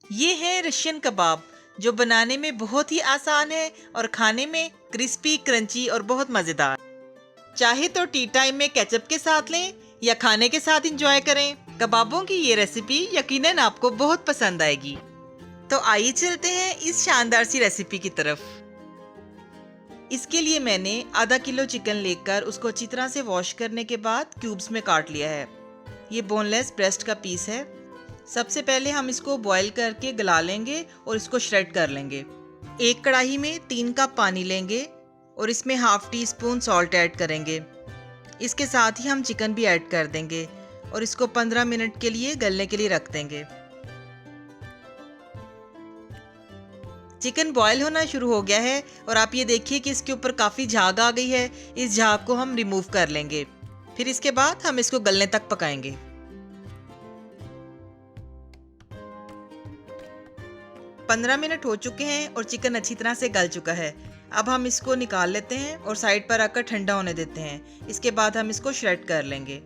ये है रशियन कबाब, जो बनाने में बहुत ही आसान है और खाने में क्रिस्पी, क्रंची और बहुत मज़ेदार। चाहे तो टी टाइम में केचप के साथ लें या खाने के साथ इंजॉय करें। कबाबों की ये रेसिपी यकीनन आपको बहुत पसंद आएगी। तो आइए चलते हैं इस शानदार सी रेसिपी की तरफ। इसके लिए मैंने आधा किलो चिकन लेकर उसको अच्छी तरह से वॉश करने के बाद क्यूब्स में काट लिया है। ये बोनलेस ब्रेस्ट का पीस है। सबसे पहले हम इसको बॉईल करके गला लेंगे और इसको श्रेड कर लेंगे। एक कढ़ाई में 3 कप पानी लेंगे और इसमें half tea spoon salt add करेंगे। इसके साथ ही हम चिकन भी ऐड कर देंगे और इसको 15 मिनट के लिए गलने के लिए रख देंगे। चिकन बॉईल होना शुरू हो गया है और आप ये देखिए कि इसके ऊपर काफ़ी झाग आ गई है। इस झाग को हम रिमूव कर लेंगे। फिर इसके बाद हम इसको गलने तक पकाएंगे। पंद्रह मिनट हो चुके हैं और चिकन अच्छी तरह से गल चुका है। अब हम इसको निकाल लेते हैं और साइड पर रखकर ठंडा होने देते हैं। इसके बाद हम इसको श्रेड कर लेंगे।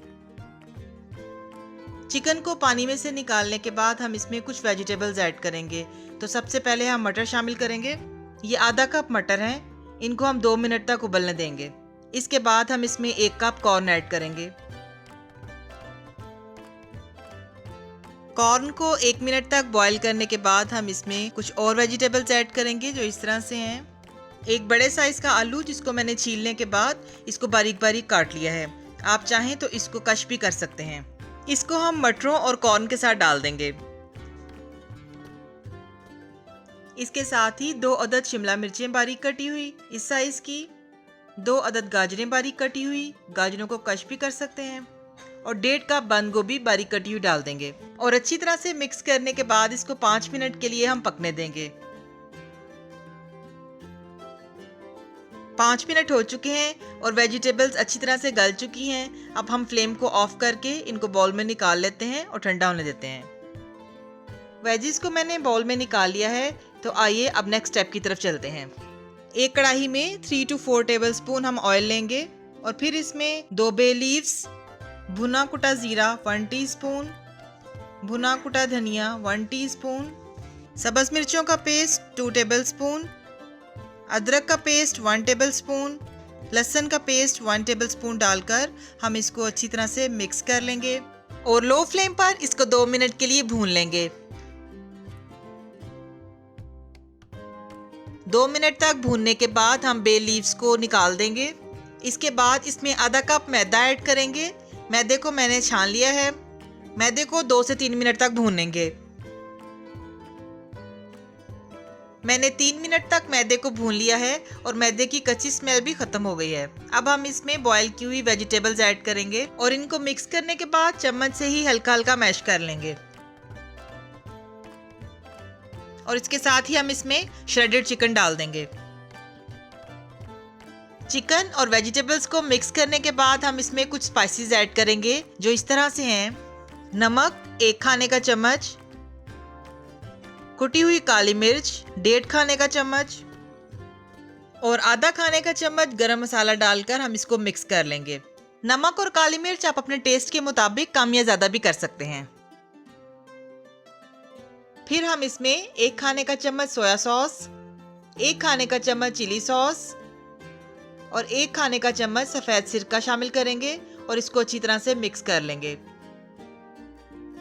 चिकन को पानी में से निकालने के बाद हम इसमें कुछ वेजिटेबल्स ऐड करेंगे। तो सबसे पहले हम मटर शामिल करेंगे। ये आधा कप मटर हैं। इनको हम 2 मिनट तक उबलने देंगे। इसके बाद हम इसमें 1 कप कॉर्न ऐड करेंगे। कॉर्न को 1 मिनट तक बॉईल करने के बाद हम इसमें कुछ और वेजिटेबल्स ऐड करेंगे जो इस तरह से हैं। एक बड़े साइज का आलू जिसको मैंने छीलने के बाद इसको बारीक बारीक काट लिया है। आप चाहें तो इसको कश भी कर सकते हैं। इसको हम मटरों और कॉर्न के साथ डाल देंगे। इसके साथ ही 2 अदद शिमला मिर्चें बारीक कटी हुई इस साइज की, 2 अदद गाजरें बारीक कटी हुई, गाजरों को कश भी कर सकते हैं, और 1.5 कप बंद गोभी बारीक कटी हुई डाल देंगे और अच्छी तरह से मिक्स करने के बाद इसको 5 मिनट के लिए हम पकने देंगे। 5 मिनट हो चुके हैं और वेजिटेबल्स अच्छी तरह से गल चुकी हैं। अब हम फ्लेम को ऑफ करके इनको बाउल में निकाल लेते हैं और ठंडा होने देते हैं। वेजिस को मैंने बाउल में निकाल लिया है। तो आइए अब नेक्स्ट स्टेप की तरफ चलते हैं। एक कढ़ाई में 3 to 4 टेबलस्पून हम ऑयल लेंगे और फिर इसमें 2 बे लीव्स, भुना कुटा जीरा 1 टीस्पून, भुना कुटा धनिया 1 टीस्पून, सब्ज मिर्चों का पेस्ट 2 टेबलस्पून, अदरक का पेस्ट 1 टेबलस्पून, लहसुन का पेस्ट 1 टेबलस्पून डालकर हम इसको अच्छी तरह से मिक्स कर लेंगे और लो फ्लेम पर इसको 2 मिनट के लिए भून लेंगे। 2 मिनट तक भूनने के बाद हम बे लीव्स को निकाल देंगे। इसके बाद इसमें आधा कप मैदा ऐड करेंगे। मैदे को मैंने छान लिया है। मैदे को 2 से 3 मिनट तक भूनेंगे। मैंने 3 मिनट तक मैदे को भून लिया है और मैदे की कच्ची स्मेल भी खत्म हो गई है। अब हम इसमें बॉईल की हुई वेजिटेबल्स ऐड करेंगे और इनको मिक्स करने के बाद चम्मच से ही हल्का हल्का मैश कर लेंगे। और इसके साथ ही हम इसमें श्रेडेड चिकन डाल देंगे। चिकन और वेजिटेबल्स को मिक्स करने के बाद हम इसमें कुछ स्पाइसेस ऐड करेंगे जो इस तरह से हैं। नमक 1 खाने का चम्मच, कुटी हुई काली मिर्च 1.5 खाने का चम्मच और आधा खाने का चम्मच गरम मसाला डालकर हम इसको मिक्स कर लेंगे। नमक और काली मिर्च आप अपने टेस्ट के मुताबिक कम या ज़्यादा भी कर सकते हैं। फिर हम इसमें 1 खाने का चम्मच सोया सॉस, 1 खाने का चम्मच चिली सॉस और 1 खाने का चम्मच सफ़ेद सिरका शामिल करेंगे और इसको अच्छी तरह से मिक्स कर लेंगे।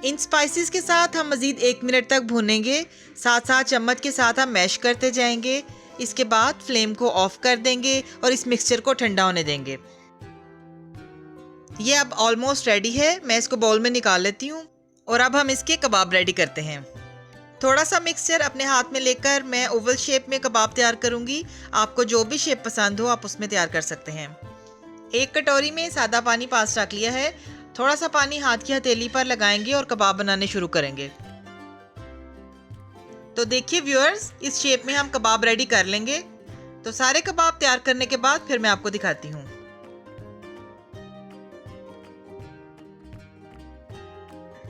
इन स्पाइसेस के साथ हम मज़ीद 1 मिनट तक भूनेंगे। साथ साथ चम्मच के साथ हम मैश करते जाएंगे। इसके बाद फ्लेम को ऑफ कर देंगे और इस मिक्सचर को ठंडा होने देंगे। ये अब ऑलमोस्ट रेडी है। मैं इसको बाउल में निकाल लेती हूँ और अब हम इसके कबाब रेडी करते हैं। थोड़ा सा मिक्सचर अपने हाथ में लेकर मैं ओवल शेप में कबाब तैयार करूँगी। आपको जो भी शेप पसंद हो आप उसमें तैयार कर सकते हैं। एक कटोरी में सादा पानी पास रख लिया है। थोड़ा सा पानी हाथ की हथेली पर लगाएंगे और कबाब बनाने शुरू करेंगे। तो देखिए व्यूअर्स, इस शेप में हम कबाब रेडी कर लेंगे। तो सारे कबाब तैयार करने के बाद फिर मैं आपको दिखाती हूँ।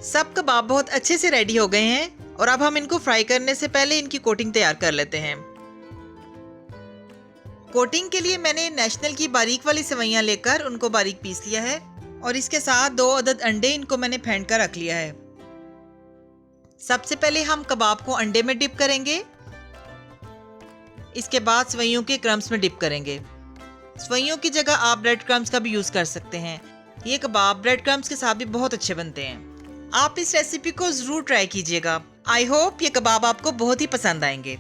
सब कबाब बहुत अच्छे से रेडी हो गए हैं और अब हम इनको फ्राई करने से पहले इनकी कोटिंग तैयार कर लेते हैं। कोटिंग के लिए मैंने नेशनल की बारीक वाली सेवइयां लेकर उनको बारीक पीस लिया है और इसके साथ 2 अदद अंडे इनको मैंने फेंट कर रख लिया है। सबसे पहले हम कबाब को अंडे में डिप करेंगे। इसके बाद सवैयों के क्रम्स में डिप करेंगे। सवैयों की जगह आप ब्रेड क्रम्स का भी यूज कर सकते हैं। ये कबाब ब्रेड क्रम्स के साथ भी बहुत अच्छे बनते हैं। आप इस रेसिपी को जरूर ट्राई कीजिएगा। आई होप ये कबाब आपको बहुत ही पसंद आएंगे।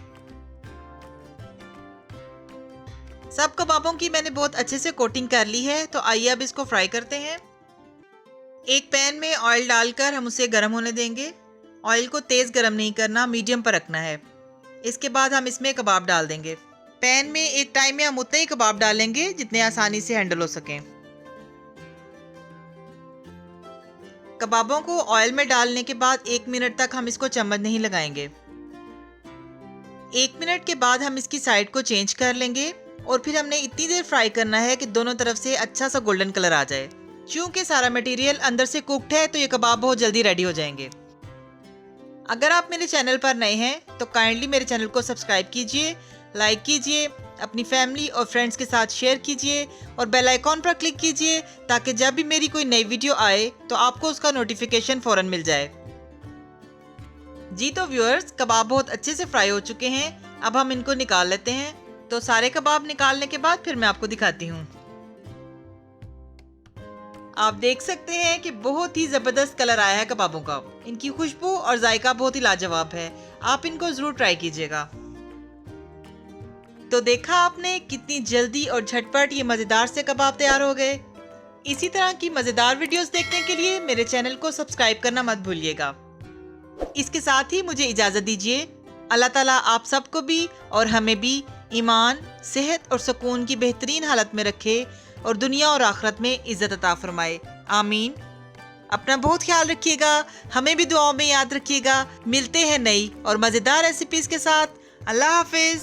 सब कबाबों की मैंने बहुत अच्छे से कोटिंग कर ली है, तो आइए अब इसको फ्राई करते हैं। एक पैन में ऑयल डालकर हम उसे गर्म होने देंगे। ऑयल को तेज गर्म नहीं करना, मीडियम पर रखना है। इसके बाद हम इसमें कबाब डाल देंगे। पैन में एक टाइम में हम उतने ही कबाब डालेंगे जितने आसानी से हैंडल हो सकें। कबाबों को ऑयल में डालने के बाद 1 मिनट तक हम इसको चम्मच नहीं लगाएंगे। 1 मिनट के बाद हम इसकी साइड को चेंज कर लेंगे और फिर हमने इतनी देर फ्राई करना है कि दोनों तरफ से अच्छा सा गोल्डन कलर आ जाए। क्योंकि सारा मटेरियल अंदर से कुक्ड है तो ये कबाब बहुत जल्दी रेडी हो जाएंगे। अगर आप मेरे चैनल पर नए हैं तो काइंडली मेरे चैनल को सब्सक्राइब कीजिए, लाइक कीजिए, अपनी फैमिली और फ्रेंड्स के साथ शेयर कीजिए और बेल आइकॉन पर क्लिक कीजिए ताकि जब भी मेरी कोई नई वीडियो आए तो आपको उसका नोटिफिकेशन फौरन मिल जाए। जी तो व्यूअर्स, कबाब बहुत अच्छे से फ्राई हो चुके हैं। अब हम इनको निकाल लेते हैं। तो सारे कबाब निकालने के बाद फिर मैं आपको दिखाती हूँ। आप देख सकते हैं कि बहुत ही जबरदस्त कलर आया है कबाबों का। इनकी खुशबू और जायका बहुत ही लाजवाब है। आप इनको जरूर ट्राई कीजिएगा। तो देखा आपने कितनी जल्दी और झटपट ये मजेदार से कबाब तैयार हो गए। इसी तरह की मजेदार वीडियोस देखने के लिए मेरे चैनल को सब्सक्राइब करना मत भूलिएगा। इसके साथ ही मुझे इजाजत दीजिए। अल्लाह ताला आप सबको भी और हमें भी ईमान, सेहत और सुकून की बेहतरीन हालत में रखे और दुनिया और आखिरत में इज्जत अता फरमाए। आमीन। अपना बहुत ख्याल रखिएगा, हमें भी दुआओं में याद रखिएगा। मिलते हैं नई और मजेदार रेसिपीज के साथ। अल्लाह हाफिज।